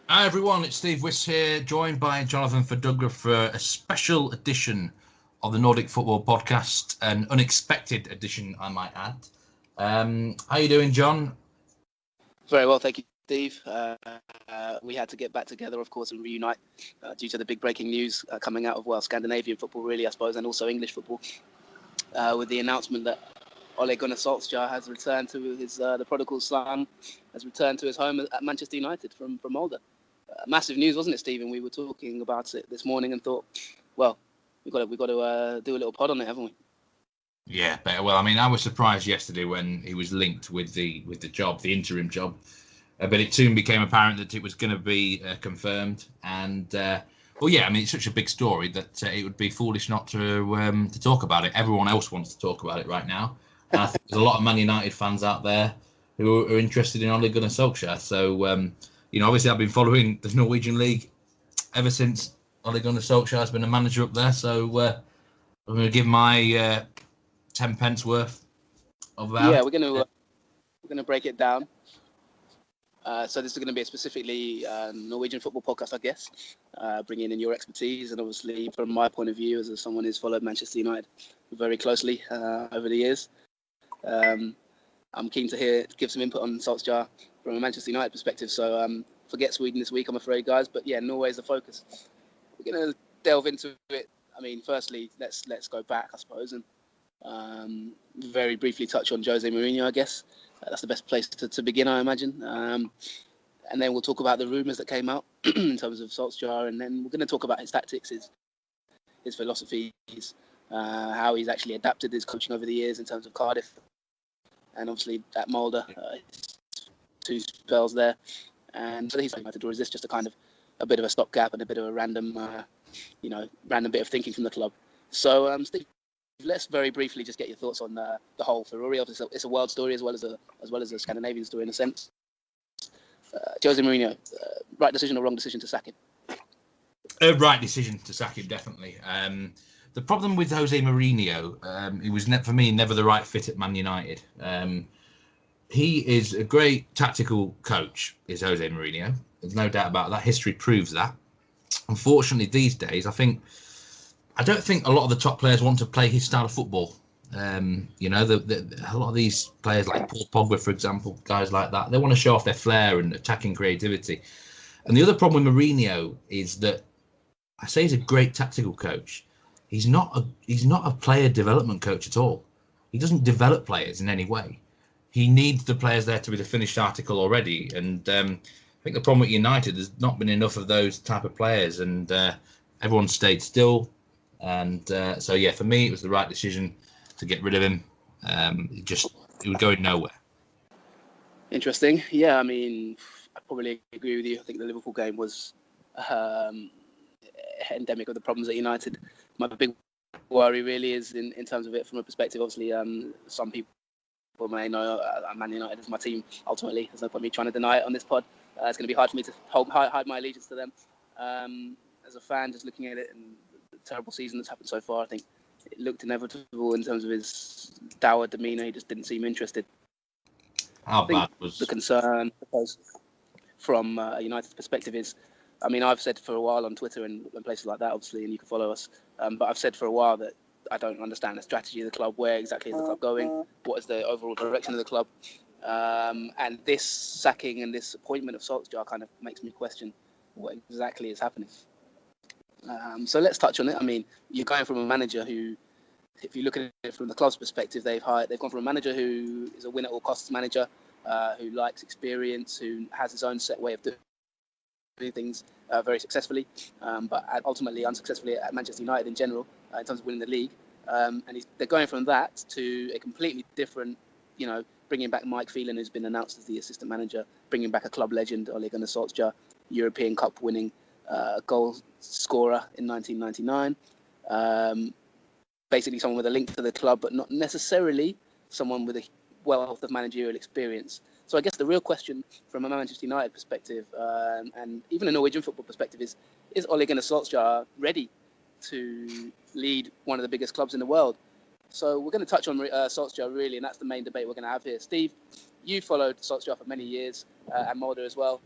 Hi everyone, it's Steve Wyss here, joined by Jonathan Fadugba for a special edition of the Nordic Football Podcast, an unexpected edition, I might add. How you doing, John? Very well, thank you, Steve. We had to get back together, of course, and reunite due to the big breaking news coming out of, Scandinavian football, really, I suppose, and also English football, with the announcement that Ole Gunnar Solskjaer has returned to his the prodigal son, has returned to his home at Manchester United from Molde. Massive news, wasn't it, Stephen? We were talking about it this morning and thought, well, we've got to do a little pod on it, haven't we? Yeah, well, I mean, I was surprised yesterday when he was linked with the job, the interim job, but it soon became apparent that it was going to be confirmed. And well, yeah, I mean, it's such a big story that it would be foolish not to talk about it. Everyone else wants to talk about it right now. And I think there's a lot of Man United fans out there who are interested in Ole Gunnar Solskjaer. So, obviously, I've been following the Norwegian league ever since Ole Gunnar Solskjaer has been a manager up there. So, I'm going to give my 10 pence worth of that. Yeah, we're gonna break it down. So this is going to be a specifically Norwegian football podcast, I guess, bringing in your expertise and obviously from my point of view as someone who's followed Manchester United very closely over the years. I'm keen to give some input on Solskjaer from a Manchester United perspective. So forget Sweden this week, I'm afraid, guys. But yeah, Norway is the focus. We're going to delve into it. I mean, firstly, let's go back, I suppose, and very briefly touch on Jose Mourinho, I guess. That's the best place to begin, I imagine. And then we'll talk about the rumours that came out in terms of Solskjaer, and then we're going to talk about his tactics, his philosophies, how he's actually adapted his coaching over the years in terms of Cardiff, and obviously at Molde, his 2 spells there. And so he's United, or is this just a kind of a bit of a stopgap and a bit of a random bit of thinking from the club? So, Steve, let's very briefly just get your thoughts on the whole Ferrari. Obviously, it's a world story as well as a Scandinavian story in a sense. Jose Mourinho, right decision or wrong decision to sack him? Right decision to sack him, definitely. The problem with Jose Mourinho, he was for me never the right fit at Man United. He is a great tactical coach, is Jose Mourinho. There's no doubt about that. History proves that. Unfortunately, these days, I don't think a lot of the top players want to play his style of football. A lot of these players like Paul Pogba, for example, guys like that, they want to show off their flair and attacking creativity. And the other problem with Mourinho is that I say he's a great tactical coach. He's not a player development coach at all. He doesn't develop players in any way. He needs the players there to be the finished article already. And I think the problem with United, there's not been enough of those type of players, and everyone stayed still. And so, yeah, for me, it was the right decision to get rid of him. He would go nowhere. Interesting. Yeah, I mean, I probably agree with you. I think the Liverpool game was endemic of the problems at United. My big worry really is in terms of it from a perspective, obviously, some people may know Man United is my team, ultimately. There's no point me trying to deny it on this pod. It's going to be hard for me to hide my allegiance to them. As a fan, just looking at it and the terrible season that's happened so far, I think it looked inevitable in terms of his dour demeanour. He just didn't seem interested. How bad was the concern, I suppose, from a United's perspective is, I mean, I've said for a while on Twitter and places like that, obviously, and you can follow us, but I've said for a while that I don't understand the strategy of the club. Where exactly is the club going? What is the overall direction of the club? And this sacking and this appointment of Solskjaer kind of makes me question what exactly is happening. So let's touch on it. I mean, you're going from a manager who, if you look at it from the club's perspective, they've gone from a manager who is a win at all costs manager, who likes experience, who has his own set way of doing things very successfully, but ultimately unsuccessfully at Manchester United in general, in terms of winning the league. And they're going from that to a completely different, bringing back Mike Phelan, who's been announced as the assistant manager, bringing back a club legend, Ole Gunnar Solskjaer, European Cup winning goal scorer in 1999. Basically someone with a link to the club, but not necessarily someone with a wealth of managerial experience. So I guess the real question from a Manchester United perspective, and even a Norwegian football perspective, is Ole Gunnar Solskjaer ready to lead one of the biggest clubs in the world? So we're going to touch on Solskjaer, really, and that's the main debate we're going to have here. Steve, you followed Solskjaer for many years, and Molde as well.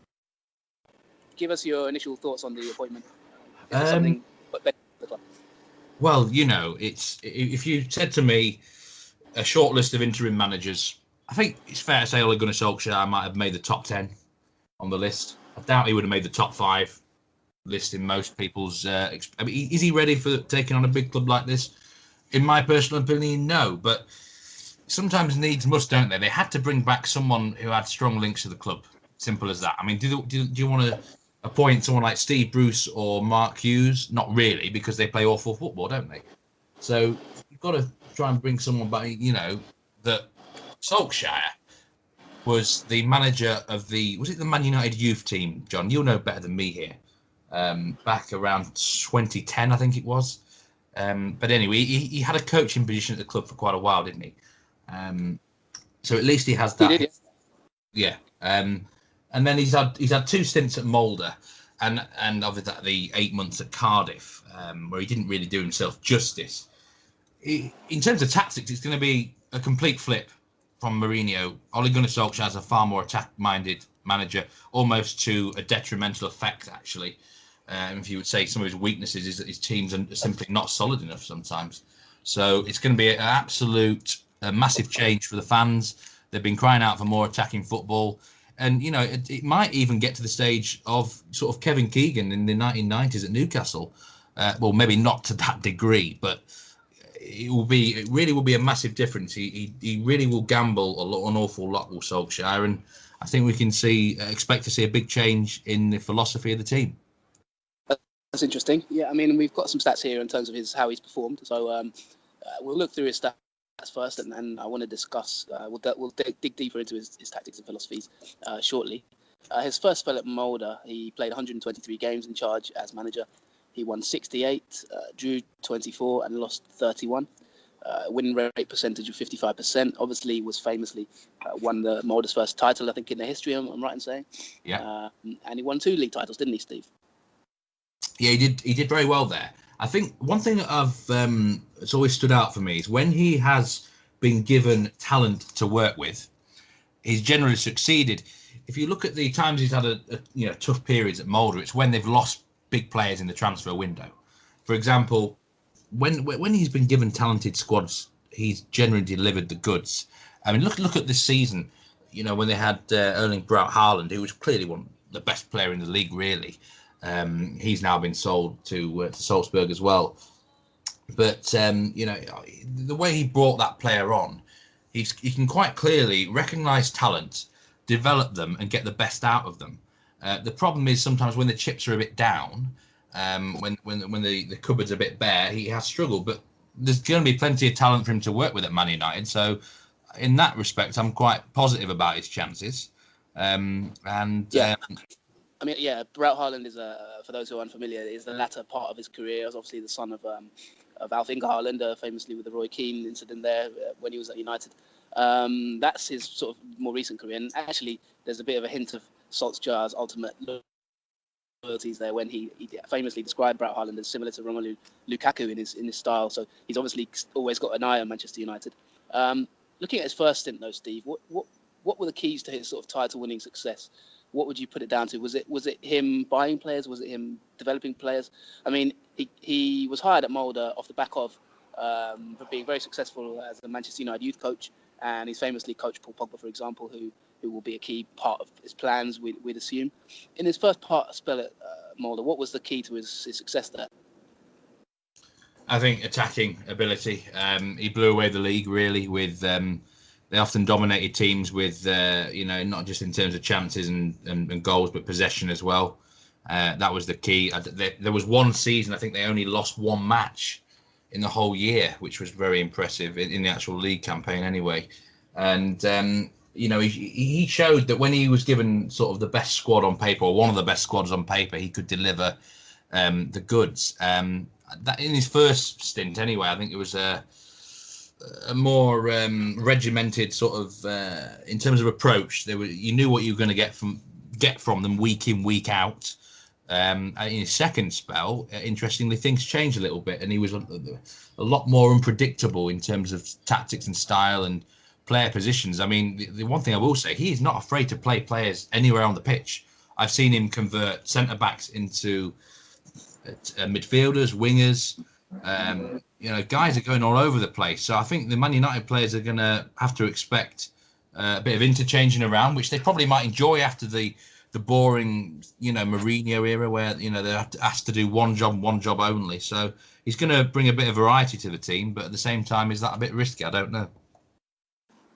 give us your initial thoughts on the appointment. Is it something better for the club? Well, it's if you said to me a short list of interim managers, I think it's fair to say Ole Gunnar Solskjaer might have made the top 10 on the list. I doubt he would have made the top 5 list in most people's. I mean, is he ready for taking on a big club like this? In my personal opinion, no. But sometimes needs must, don't they? They had to bring back someone who had strong links to the club. Simple as that. I mean, do you want to appoint someone like Steve Wyss or Mark Hughes? Not really, because they play awful football, don't they? So you've got to try and bring someone back. That Solskjaer was the manager of the Man United youth team. John, you'll know better than me here. Back around 2010, I think it was. But anyway, he had a coaching position at the club for quite a while, didn't he? So at least he has that. He did, yeah. And then he's had 2 stints at Molde, and obviously the 8 months at Cardiff, where he didn't really do himself justice. In terms of tactics, it's going to be a complete flip from Mourinho. Ole Gunnar Solskjaer is a far more attack-minded manager, almost to a detrimental effect, actually. If you would say some of his weaknesses is that his teams are simply not solid enough sometimes. So it's going to be a massive change for the fans. They've been crying out for more attacking football. And, it might even get to the stage of sort of Kevin Keegan in the 1990s at Newcastle. Well, maybe not to that degree, but it really will be a massive difference. He really will gamble an awful lot with Solskjaer. And I think we can expect to see a big change in the philosophy of the team. That's interesting. Yeah, I mean, we've got some stats here in terms of how he's performed. So we'll look through his stats first, and I want to discuss. We'll dig deeper into his tactics and philosophies shortly. His first spell at Molde, he played 123 games in charge as manager. He won 68, drew 24, and lost 31. Win rate percentage of 55%. Obviously, was famously won the Molde's first title, I think, in the history. I'm right in saying. Yeah. And he won 2 league titles, didn't he, Steve? Yeah, he did very well there. I think one thing that it's always stood out for me is when he has been given talent to work with, he's generally succeeded. If you look at the times he's had a tough periods at Molde, it's when they've lost big players in the transfer window. For example, when he's been given talented squads, he's generally delivered the goods. I mean, look at this season. When they had Erling Braut Haaland, who was clearly the best player in the league, really. He's now been sold to Salzburg as well. But, the way he brought that player on, he can quite clearly recognise talent, develop them and get the best out of them. The problem is sometimes when the chips are a bit down, when the cupboard's a bit bare, he has struggled. But there's going to be plenty of talent for him to work with at Man United. So in that respect, I'm quite positive about his chances. I mean, yeah, Braut Haaland is, for those who are unfamiliar, is the latter part of his career. He was obviously the son of Alf Inge Haaland, famously with the Roy Keane incident there when he was at United. That's his sort of more recent career. And actually, there's a bit of a hint of Solskjaer's ultimate loyalties there when he famously described Braut Haaland as similar to Romelu Lukaku in his style. So he's obviously always got an eye on Manchester United. Looking at his first stint, though, Steve, what were the keys to his sort of title-winning success? What would you put it down to? Was it him buying players? Was it him developing players? I mean, he was hired at Molde off the back of for being very successful as a Manchester United youth coach, and he's famously coached Paul Pogba, for example, who will be a key part of his plans, we'd assume. In his first spell at Molde, what was the key to his success there? I think attacking ability. He blew away the league really with. They often dominated teams with, not just in terms of chances and goals, but possession as well. That was the key. There was one season, I think they only lost 1 match in the whole year, which was very impressive in the actual league campaign anyway. And, he showed that when he was given sort of the best squad on paper, or one of the best squads on paper, he could deliver the goods. That in his first stint anyway, I think it was a more regimented sort of in terms of approach. You knew what you were going to get from them week in, week out. In his second spell, interestingly, things changed a little bit, and he was a lot more unpredictable in terms of tactics and style and player positions. I mean, the one thing I will say, he is not afraid to play players anywhere on the pitch. I've seen him convert centre backs into midfielders, wingers. Guys are going all over the place. So I think the Man United players are going to have to expect a bit of interchanging around, which they probably might enjoy after the boring, Mourinho era where, they're asked to do one job only. So he's going to bring a bit of variety to the team, but at the same time, is that a bit risky? I don't know.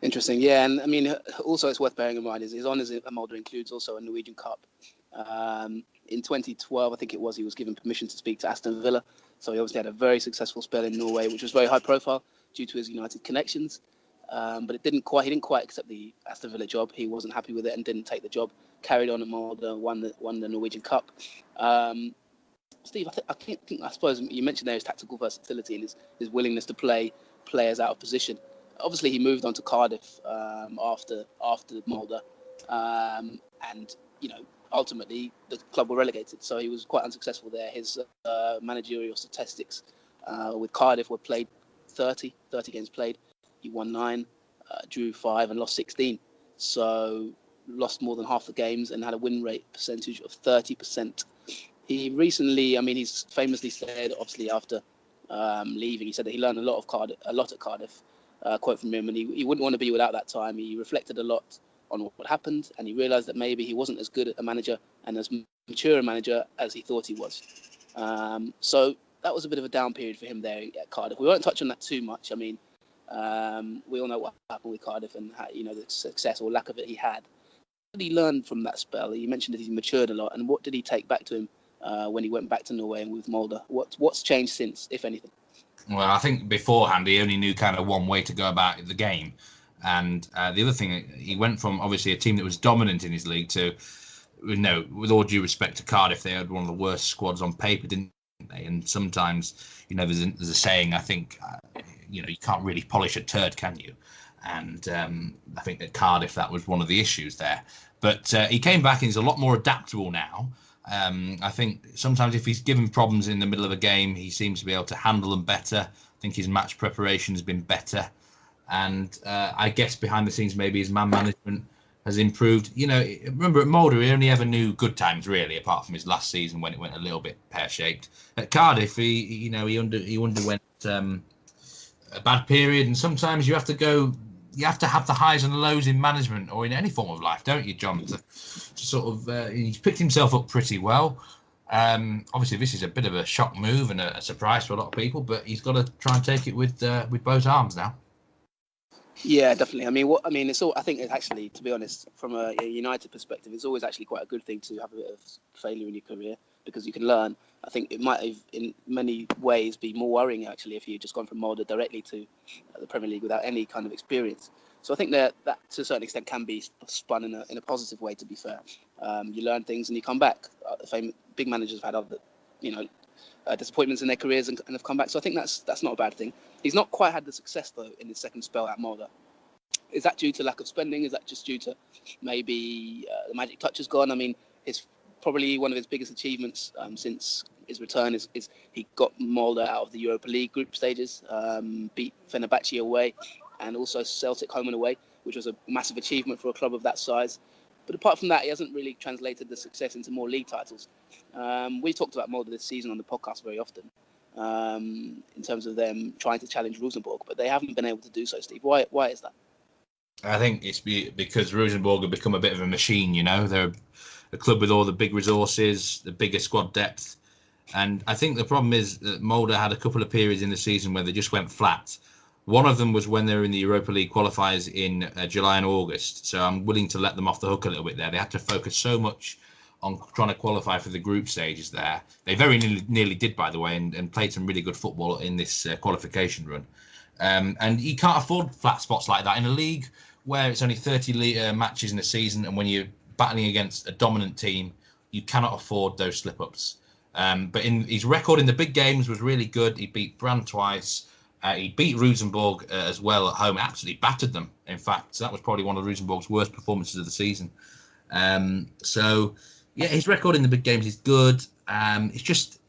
Interesting, yeah. And I mean, also it's worth bearing in mind is his honours at Molde includes also a Norwegian Cup. In 2012, I think it was, he was given permission to speak to Aston Villa. So he obviously had a very successful spell in Norway, which was very high profile due to his United connections. But he didn't quite accept the Aston Villa job. He wasn't happy with it and didn't take the job. Carried on at Molde, won the Norwegian Cup. Steve, I suppose you mentioned there his tactical versatility and his willingness to play players out of position. Obviously, he moved on to Cardiff after Molde, and ultimately the club were relegated. So he was quite unsuccessful there. His managerial statistics with Cardiff were played 30 games played. He won 9, drew 5, and lost 16. So lost more than half the games and had a win rate percentage of 30%. He recently, he's famously said, obviously after leaving, he said that he learned a lot at Cardiff. Quote from him, and he wouldn't want to be without that time. He reflected a lot on what happened, and he realised that maybe he wasn't as good a manager and as mature a manager as he thought he was. So that was a bit of a down period for him there at Cardiff. We won't touch on that too much. We all know what happened with Cardiff and how, the success or lack of it he had. What did he learn from that spell? You mentioned that he matured a lot, and what did he take back to him when he went back to Norway and with Molde? What's changed since, if anything? Well, I think beforehand he only knew kind of one way to go about the game. And the other thing, he went from obviously a team that was dominant in his league to, with all due respect to Cardiff, they had one of the worst squads on paper, didn't they? And sometimes, there's a saying, I think, you can't really polish a turd, can you? And I think at Cardiff, that was one of the issues there. But he came back and he's a lot more adaptable now. I think sometimes if he's given problems in the middle of a game, he seems to be able to handle them better. I think his match preparation has been better. And I guess behind the scenes, maybe his man management has improved. Remember at Molde, he only ever knew good times, really, apart from his last season when it went a little bit pear-shaped. At Cardiff, he underwent a bad period. And sometimes you have to have the highs and lows in management or in any form of life, don't you, John? To sort of, he's picked himself up pretty well. Obviously, this is a bit of a shock move and a surprise for a lot of people, but he's got to try and take it with both arms now. Yeah, definitely. It's all. I think it's actually, to be honest, from a United perspective, it's always actually quite a good thing to have a bit of failure in your career because you can learn. I think it might have, in many ways, be more worrying actually if you'd just gone from Molde directly to the Premier League without any kind of experience. So I think that to a certain extent can be spun in a positive way. To be fair, you learn things and you come back. Big managers have had other, disappointments in their careers and have come back. So I think that's not a bad thing. He's not quite had the success though in his second spell at Molde. Is that due to lack of spending? Is that just due to maybe the magic touch has gone? It's probably one of his biggest achievements since his return is he got Molde out of the Europa League group stages, beat Fenerbahce away, and also Celtic home and away, which was a massive achievement for a club of that size. But apart from that, he hasn't really translated the success into more league titles. We talked about Molde this season on the podcast very often, in terms of them trying to challenge Rosenborg, but they haven't been able to do so, Steve. Why is that? I think it's because Rosenborg have become a bit of a machine, They're a club with all the big resources, the bigger squad depth. And I think the problem is that Molde had a couple of periods in the season where they just went flat. One of them was when they were in the Europa League qualifiers in July and August. So I'm willing to let them off the hook a little bit there. They had to focus so much on trying to qualify for the group stages there. They very nearly did, by the way, and played some really good football in this qualification run. And you can't afford flat spots like that in a league where it's only 30 matches in a season. And when you're battling against a dominant team, you cannot afford those slip-ups. But his record in the big games was really good. He beat Brann twice. He beat Rosenborg as well at home. Absolutely battered them, in fact. So that was probably one of Rosenborg's worst performances of the season. His record in the big games is good. It's just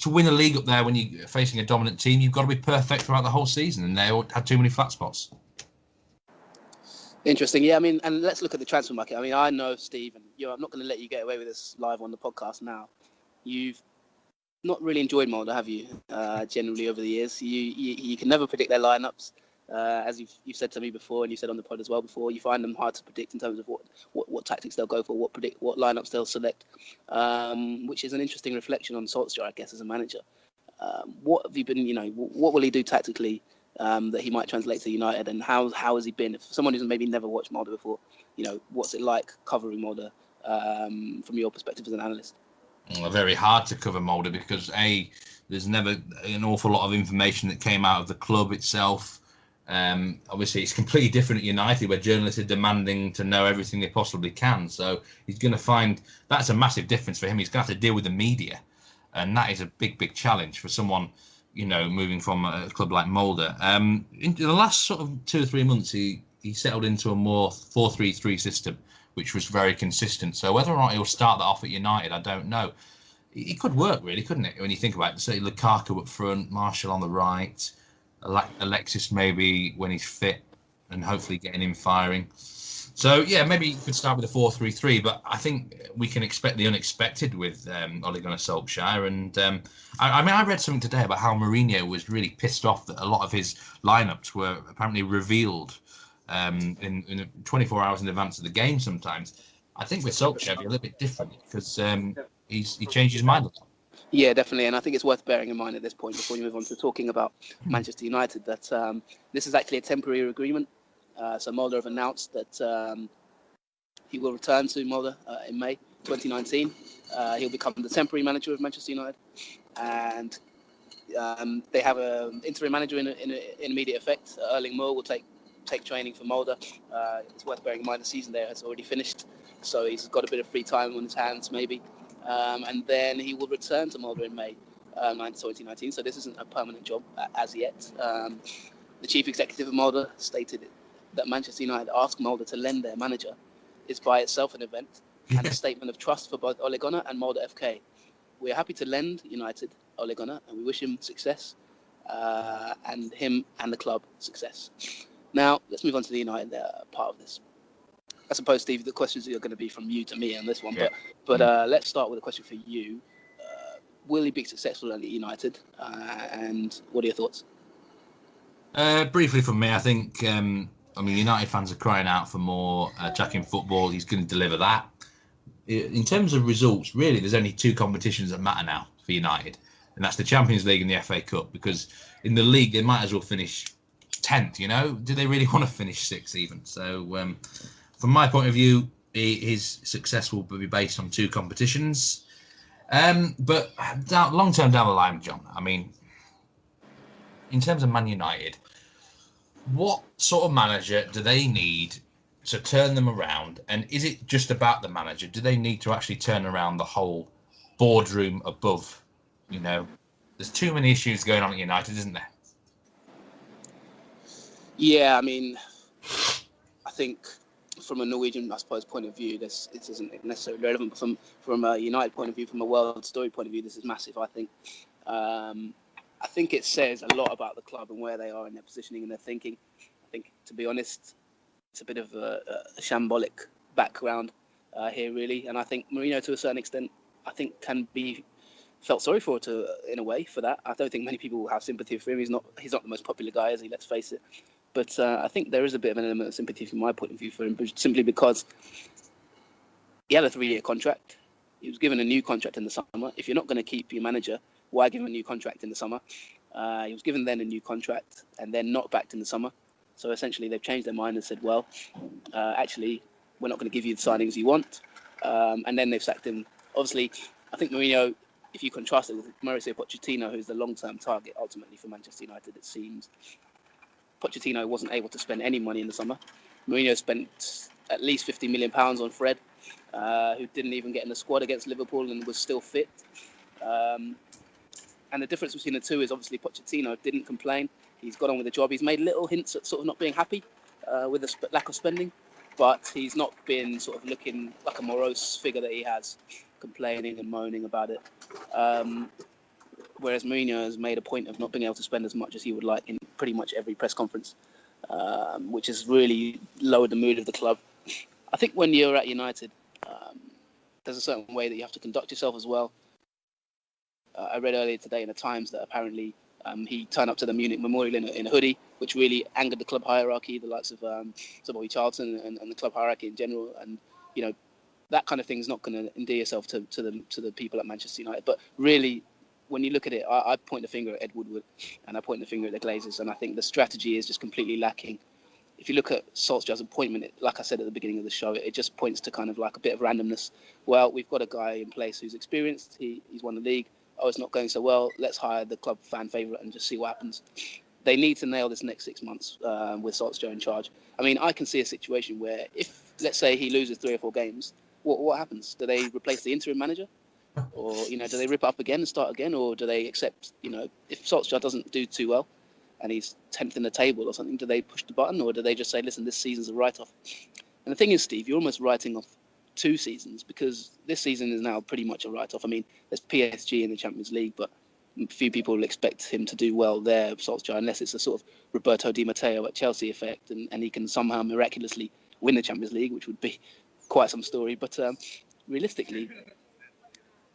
to win a league up there when you're facing a dominant team, you've got to be perfect throughout the whole season, and they all had too many flat spots. Interesting. Yeah, I mean, and let's look at the transfer market. I mean, I know, Steve, and I'm not going to let you get away with this live on the podcast now. You've not really enjoyed Molde, have you? Generally over the years, you can never predict their lineups. As you've said to me before, and you said on the pod as well before, you find them hard to predict in terms of what tactics they'll go for, what lineups they'll select, which is an interesting reflection on Solskjaer, I guess, as a manager. What have you been? What will he do tactically that he might translate to United, and how has he been? If someone who's maybe never watched Molde before, what's it like covering Molde from your perspective as an analyst? Very hard to cover Molde because there's never an awful lot of information that came out of the club itself. Obviously, it's completely different at United, where journalists are demanding to know everything they possibly can. So he's going to find that's a massive difference for him. He's going to have to deal with the media, and that is a big challenge for someone, moving from a club like Molde. In the last sort of 2 or 3 months, he settled into a more 4-3-3 system, which was very consistent. So whether or not he'll start that off at United, I don't know. It could work, really, couldn't it? When you think about it, say Lukaku up front, Martial on the right, Alexis maybe when he's fit, and hopefully getting him firing. So yeah, maybe you could start with a 4-3-3, but I think we can expect the unexpected with Ole Gunnar Solskjaer. And I read something today about how Mourinho was really pissed off that a lot of his lineups were apparently revealed in 24 hours in advance of the game. Sometimes I think with Solskjaer it'll be a little bit different because he changed his mind a lot. Yeah, definitely, and I think it's worth bearing in mind at this point before you move on to talking about Manchester United that this is actually a temporary agreement. So Molde have announced that he will return to Molde in May 2019. He'll become the temporary manager of Manchester United, and they have an interim manager in immediate effect. Erling Moore will take training for Molde. It's worth bearing in mind the season there has already finished, so he's got a bit of free time on his hands maybe. And then he will return to Molde in May 2019. So this isn't a permanent job as yet. The chief executive of Molde stated that Manchester United asked Molde to lend their manager is by itself an event and a statement of trust for both Ole Gunnar and Molde FK. We are happy to lend United Ole Gunnar, and we wish him success, and him and the club success. Now, let's move on to the United part of this. I suppose, Steve, the questions are going to be from you to me on this one, but let's start with a question for you. Will he be successful at United, and what are your thoughts? Briefly from me, I think, United fans are crying out for more attacking football. He's going to deliver that. In terms of results, really, there's only 2 competitions that matter now for United, and that's the Champions League and the FA Cup, because in the league, they might as well finish 10th, Do they really want to finish 6th even? So, from my point of view, his success will be based on 2 competitions. But long term down the line, John, in terms of Man United, what sort of manager do they need to turn them around? And is it just about the manager? Do they need to actually turn around the whole boardroom above? There's too many issues going on at United, isn't there? Yeah, I think from a Norwegian, I suppose, point of view, this isn't necessarily relevant. But from a United point of view, from a world story point of view, this is massive. I think it says a lot about the club and where they are in their positioning and their thinking. I think, to be honest, it's a bit of a shambolic background here, really. And I think Mourinho, to a certain extent, I think can be felt sorry for in a way for that. I don't think many people will have sympathy for him. He's not the most popular guy, is he? Let's face it. But I think there is a bit of an element of sympathy from my point of view for him, simply because he had a 3-year contract. He was given a new contract in the summer. If you're not going to keep your manager, why give him a new contract in the summer? He was given then a new contract and then not backed in the summer. So essentially they've changed their mind and said, well, actually, we're not going to give you the signings you want. And then they've sacked him. Obviously, I think Mourinho, if you contrast it with Mauricio Pochettino, who's the long-term target ultimately for Manchester United, it seems, Pochettino wasn't able to spend any money in the summer. Mourinho spent at least £50 million on Fred, who didn't even get in the squad against Liverpool and was still fit. And the difference between the two is obviously Pochettino didn't complain. He's got on with the job. He's made little hints at sort of not being happy with the lack of spending, but he's not been sort of looking like a morose figure that he has, complaining and moaning about it. Whereas Mourinho has made a point of not being able to spend as much as he would like in pretty much every press conference. which has really lowered the mood of the club. I think when you're at United, there's a certain way that you have to conduct yourself as well. I read earlier today in the Times that apparently he turned up to the Munich Memorial in a hoodie, which really angered the club hierarchy, the likes of Sir Bobby Charlton and the club hierarchy in general. And that kind of thing is not going to endear yourself to the people at Manchester United. But really, when you look at it, I point the finger at Ed Woodward and I point the finger at the Glazers, and I think the strategy is just completely lacking. If you look at Solskjaer's appointment, like I said at the beginning of the show, it just points to kind of like a bit of randomness. Well, we've got a guy in place who's experienced. He's won the league. Oh, it's not going so well. Let's hire the club fan favourite and just see what happens. They need to nail this next 6 months with Solskjaer in charge. I mean, I can see a situation where if, let's say, he loses 3 or 4 games, what happens? Do they replace the interim manager? Or, do they rip it up again and start again? Or do they accept, if Solskjaer doesn't do too well and he's 10th in the table or something, do they push the button? Or do they just say, listen, this season's a write-off? And the thing is, Steve, you're almost writing off 2 seasons, because this season is now pretty much a write-off. I mean, there's PSG in the Champions League, but few people will expect him to do well there, Solskjaer, unless it's a sort of Roberto Di Matteo at Chelsea effect, and he can somehow miraculously win the Champions League, which would be quite some story. But realistically,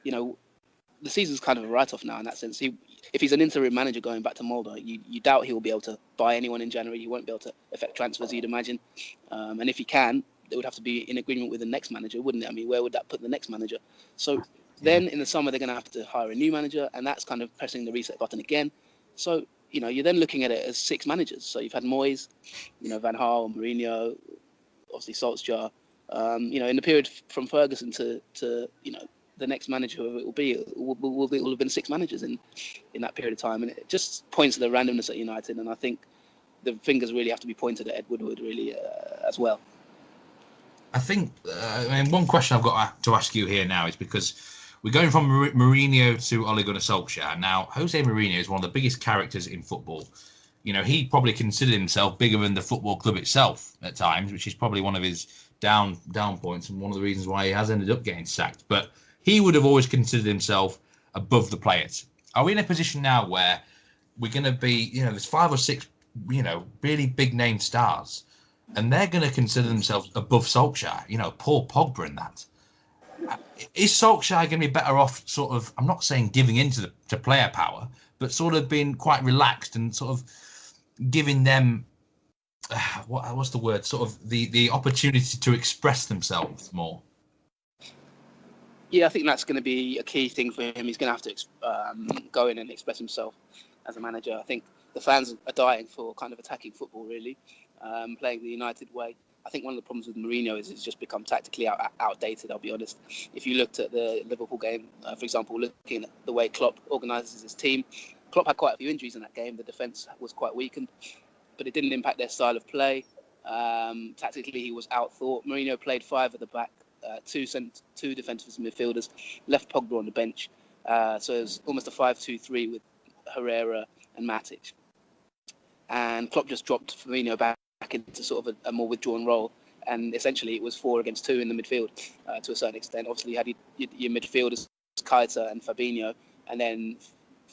the season's kind of a write-off now in that sense. If he's an interim manager going back to Molde, you doubt he'll be able to buy anyone in January. He won't be able to effect transfers, you'd imagine. And if he can, it would have to be in agreement with the next manager, wouldn't it? I mean, where would that put the next manager? So then in the summer, they're going to have to hire a new manager, and that's kind of pressing the reset button again. So, you're then looking at it as 6 managers. So you've had Moyes, Van Gaal, Mourinho, obviously Solskjaer. In the period from Ferguson to the next manager, whoever it will be, it will have been 6 managers in that period of time. And it just points to the randomness at United. And I think the fingers really have to be pointed at Ed Woodward, really, as well. I think, one question I've got to ask you here now is because we're going from Mourinho to Ole Gunnar Solskjaer. Now, Jose Mourinho is one of the biggest characters in football. He probably considered himself bigger than the football club itself at times, which is probably one of his down points and one of the reasons why he has ended up getting sacked. But he would have always considered himself above the players. Are we in a position now where we're going to be, there's 5 or 6, really big name stars, and they're going to consider themselves above Solskjaer, Paul Pogba and that. Is Solskjaer going to be better off sort of, I'm not saying giving in to player power, but sort of being quite relaxed and sort of giving them, what's the word, sort of the opportunity to express themselves more? Yeah, I think that's going to be a key thing for him. He's going to have to go in and express himself as a manager. I think the fans are dying for kind of attacking football, really, playing the United way. I think one of the problems with Mourinho is it's just become tactically outdated, I'll be honest. If you looked at the Liverpool game, for example, looking at the way Klopp organises his team, Klopp had quite a few injuries in that game. The defence was quite weakened, but it didn't impact their style of play. Tactically, he was outthought. Mourinho played 5 at the back, 2 defensive midfielders, left Pogba on the bench. So it was almost a 5-2-3 with Herrera and Matic. And Klopp just dropped Firmino back into sort of a more withdrawn role, and essentially it was 4 against 2 in the midfield to a certain extent. Obviously, you had your midfielders, Keita and Fabinho, and then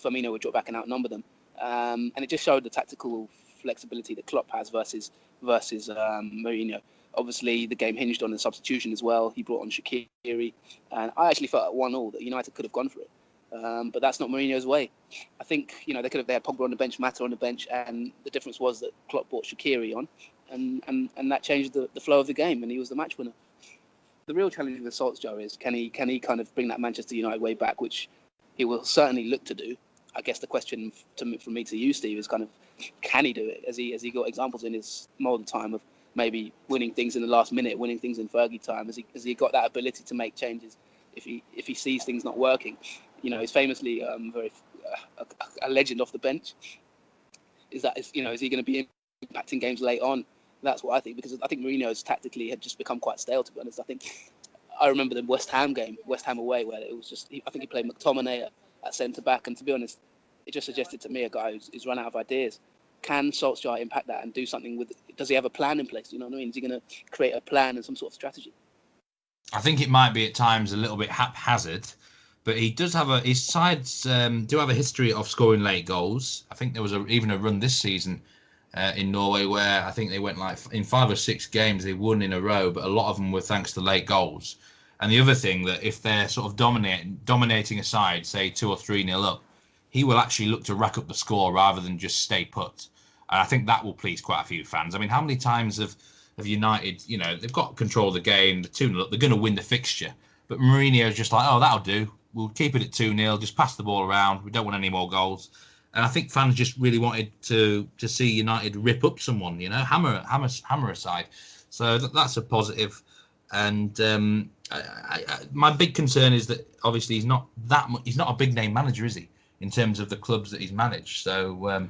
Firmino would drop back and outnumber them. And it just showed the tactical flexibility that Klopp has versus Mourinho. Obviously, the game hinged on the substitution as well. He brought on Shaqiri, and I actually felt at 1-1 that United could have gone for it. But that's not Mourinho's way. I think they had Pogba on the bench, Mata on the bench, and the difference was that Klopp brought Shaqiri on, and that changed the flow of the game, and he was the match winner. The real challenge with Solskjaer is can he kind of bring that Manchester United way back, which he will certainly look to do. I guess the question from me to you, Steve, is kind of can he do it? Has he got examples in his Molde time of maybe winning things in the last minute, winning things in Fergie time? Has he got that ability to make changes if he sees things not working? He's famously a legend off the bench. Is he going to be impacting games late on? That's what I think, because I think Mourinho's tactically had just become quite stale, to be honest. I remember the West Ham game, West Ham away, where it was just, I think he played McTominay at centre-back, and to be honest, it just suggested to me a guy who's run out of ideas. Can Solskjaer impact that and do something with it? Does he have a plan in place? You know what I mean? Is he going to create a plan and some sort of strategy? I think it might be at times a little bit haphazard, but he does have his sides do have a history of scoring late goals. I think there was even a run this season in Norway, where I think they went like in 5 or 6 games they won in a row, but a lot of them were thanks to late goals. And the other thing, that if they're sort of dominating a side, say 2 or 3-0 up, he will actually look to rack up the score rather than just stay put. And I think that will please quite a few fans. I mean, how many times have United, they've got control of the game, they're 2-0 up, they're going to win the fixture. But Mourinho's just like, oh, that'll do. We'll keep it at 2-0, just pass the ball around. We don't want any more goals. And I think fans just really wanted to see United rip up someone, hammer aside. So that's a positive. And my big concern is that obviously he's not a big name manager, is he, in terms of the clubs that he's managed? So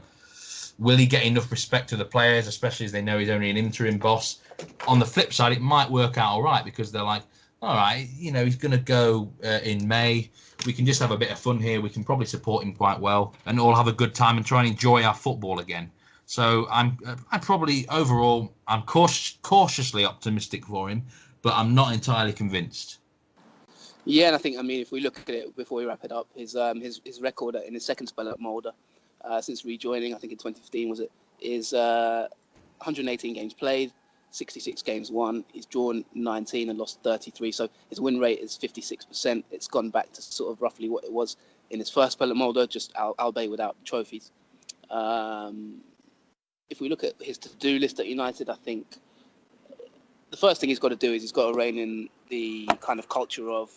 will he get enough respect to the players, especially as they know he's only an interim boss? On the flip side, it might work out all right because they're like, all right, he's going to go in May. We can just have a bit of fun here. We can probably support him quite well and all have a good time and try and enjoy our football again. So I'm probably overall, I'm cautiously optimistic for him, but I'm not entirely convinced. Yeah, and I think, if we look at it before we wrap it up, his record in his second spell at Molde, since rejoining, I think in 2015 is 118 games played, 66 games won. He's drawn 19 and lost 33. So his win rate is 56%. It's gone back to sort of roughly what it was in his first spell at Molde, just albeit without trophies. If we look at his to-do list at United, I think the first thing he's got to do is he's got to rein in the kind of culture of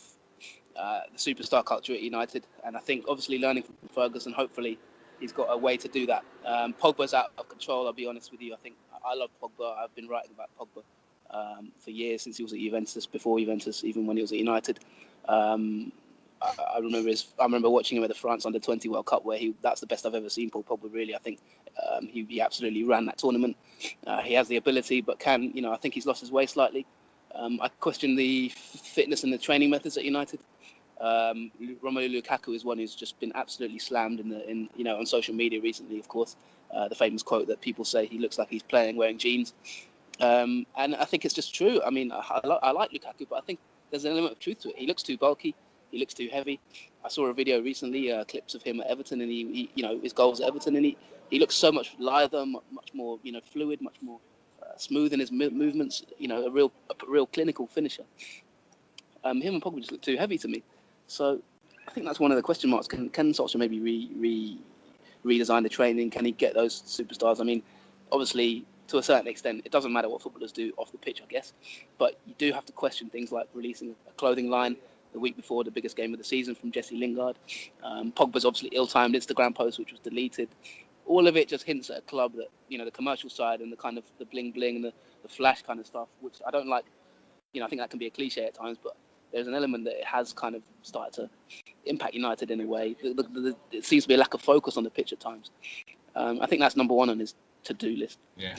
the superstar culture at United. And I think obviously learning from Ferguson, hopefully he's got a way to do that. Pogba's out of control, I'll be honest with you. I think I love Pogba. I've been writing about Pogba for years, since he was at Juventus, before Juventus, even when he was at United. I remember watching him at the France Under-20 World Cup, where that's the best I've ever seen Paul Pogba, really. I think he absolutely ran that tournament. He has the ability, but I think he's lost his way slightly. I question the fitness and the training methods at United. Romelu Lukaku is one who's just been absolutely slammed on social media recently, of course. The famous quote that people say he looks like he's playing wearing jeans. And I think it's just true. I like Lukaku, but I think there's an element of truth to it. He looks too bulky. He looks too heavy. I saw a video recently, clips of him at Everton, and he his goals at Everton, and he looks so much lither, much more, fluid, much more smooth in his movements. A real clinical finisher. Him and Pogba just look too heavy to me. So I think that's one of the question marks. Can Solskjaer maybe redesign the training? Can he get those superstars? Obviously, to a certain extent, it doesn't matter what footballers do off the pitch, I guess. But you do have to question things like releasing a clothing line the week before the biggest game of the season from Jesse Lingard. Pogba's obviously ill-timed Instagram post, which was deleted. All of it just hints at a club that, the commercial side and the kind of the bling-bling and the flash kind of stuff, which I don't like. I think that can be a cliche at times, but there's an element that it has kind of started to impact United in a way. It seems to be a lack of focus on the pitch at times. I think that's number one on his to-do list. Yeah.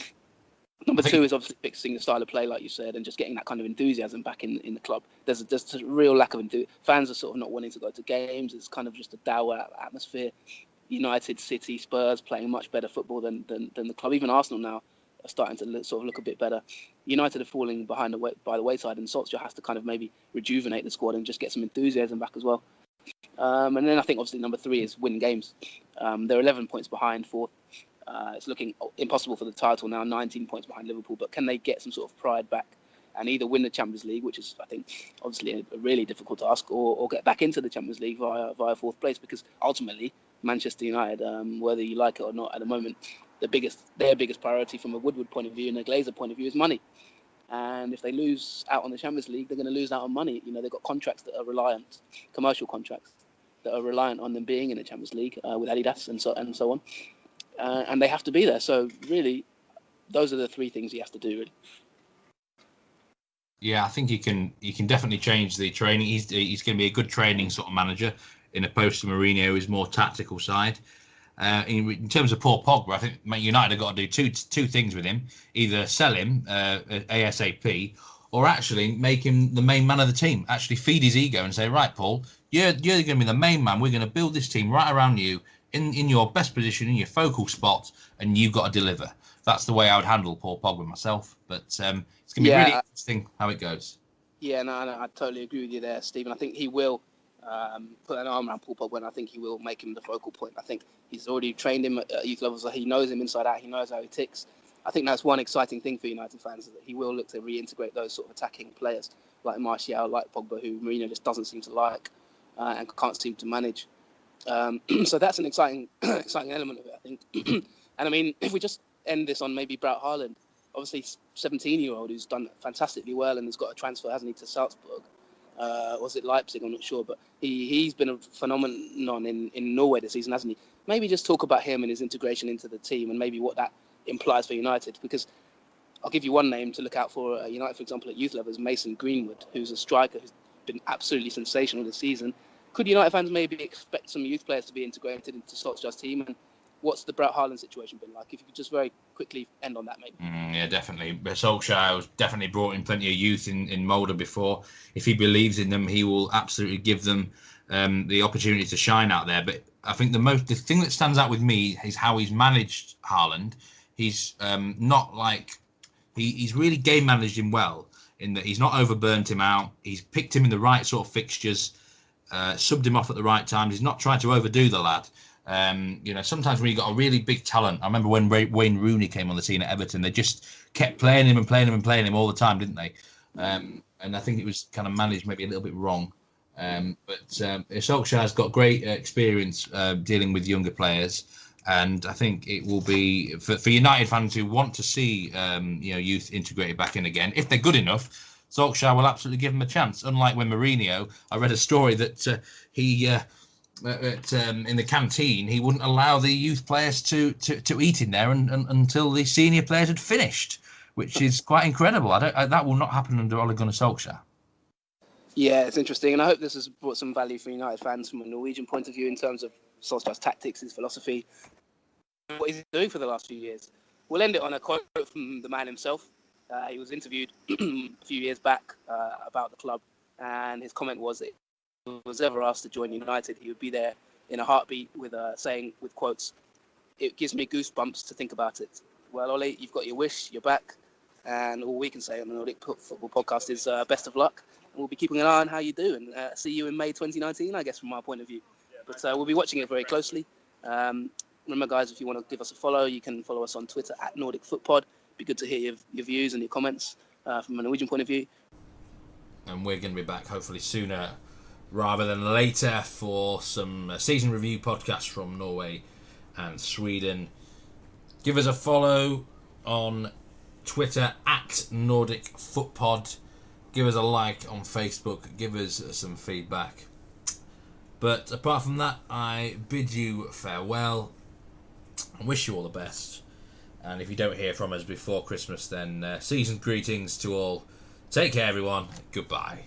Number two is obviously fixing the style of play, like you said, and just getting that kind of enthusiasm back in the club. There's a real lack of enthusiasm. Fans are sort of not wanting to go to games. It's kind of just a dour atmosphere. United, City, Spurs playing much better football than the club. Even Arsenal now are starting to look a bit better. United are falling by the wayside, and Solskjaer has to kind of maybe rejuvenate the squad and just get some enthusiasm back as well. And then I think obviously number three is win games. They're 11 points behind fourth. It's looking impossible for the title now, 19 points behind Liverpool. But can they get some sort of pride back and either win the Champions League, which is, I think, obviously a really difficult task, or get back into the Champions League via fourth place? Because ultimately, Manchester United, whether you like it or not at the moment, their biggest priority from a Woodward point of view and a Glazer point of view is money. And if they lose out on the Champions League, they're going to lose out on money. They've got contracts that are reliant, commercial contracts that are reliant on them being in the Champions League with Adidas and so on. And they have to be there. So really, those are the three things he has to do. Really. Yeah, I think he can definitely change the training. He's going to be a good training sort of manager in opposed to Mourinho, his more tactical side. In terms of Paul Pogba, I think United have got to do two things with him: either sell him ASAP, or actually make him the main man of the team. Actually feed his ego and say, right, Paul, you're going to be the main man. We're going to build this team right around you in your best position, in your focal spot, and you've got to deliver. That's the way I would handle Paul Pogba myself. But it's going to be really interesting how it goes. Yeah, no, I totally agree with you there, Stephen. I think he will. put an arm around Paul Pogba, and I think he will make him the focal point. I think he's already trained him at youth levels, so he knows him inside out. He knows how he ticks. I think that's one exciting thing for United fans, that he will look to reintegrate those sort of attacking players like Martial, like Pogba, who Mourinho just doesn't seem to like and can't seem to manage. So that's an exciting element of it, I think. And I mean, if we just end this on maybe Braut Haaland, obviously 17-year-old who's done fantastically well and has got a transfer, hasn't he, to Salzburg? Was it Leipzig? I'm not sure, but he's been a phenomenon in Norway this season, hasn't he? Maybe just talk about him and his integration into the team and maybe what that implies for United, because I'll give you one name to look out for at United, for example, at youth level, is Mason Greenwood, who's a striker who's been absolutely sensational this season. Could United fans maybe expect some youth players to be integrated into Solskjaer's team? And what's the Braut Haaland situation been like? If you could just very quickly end on that, maybe. Yeah, definitely. Solskjaer has definitely brought in plenty of youth in Molde before. If he believes in them, he will absolutely give them the opportunity to shine out there. But I think the thing that stands out with me is how he's managed Haaland. He's not like he's really game managed him well, in that he's not overburnt him out. He's picked him in the right sort of fixtures, subbed him off at the right times. He's not trying to overdo the lad. Sometimes when you got a really big talent, I remember when Wayne Rooney came on the scene at Everton, they just kept playing him all the time, didn't they? And I think it was kind of managed maybe a little bit wrong. But Solskjaer's got great experience dealing with younger players. And I think it will be for United fans who want to see youth integrated back in again. If they're good enough, Solskjaer will absolutely give them a chance. Unlike when Mourinho, I read a story that he in the canteen he wouldn't allow the youth players to eat in there until the senior players had finished, which is quite incredible. That will not happen under Ole Gunnar Solskjaer. Yeah, it's interesting, and I hope this has brought some value for United fans from a Norwegian point of view in terms of Solskjaer's tactics, his philosophy, what he's doing for the last few years. We'll end it on a quote from the man himself. He was interviewed a few years back about the club, and his comment was that if he was ever asked to join United, he would be there in a heartbeat with saying, with quotes, "It gives me goosebumps to think about it." Well, Ole, you've got your wish, you're back, and all we can say on the Nordic Football Podcast is best of luck. We'll be keeping an eye on how you do, and see you in May 2019, I guess, from our point of view. But we'll be watching it very closely. Remember, guys, if you want to give us a follow, you can follow us on Twitter at Nordic Footpod. It'd be good to hear your views and your comments from a Norwegian point of view. And we're going to be back hopefully sooner rather than later for some season review podcasts from Norway and Sweden. Give us a follow on Twitter at Nordic Footpod. Give us a like on Facebook. Give us some feedback. But apart from that, I bid you farewell and wish you all the best. And if you don't hear from us before Christmas, then season greetings to all. Take care, everyone. Goodbye.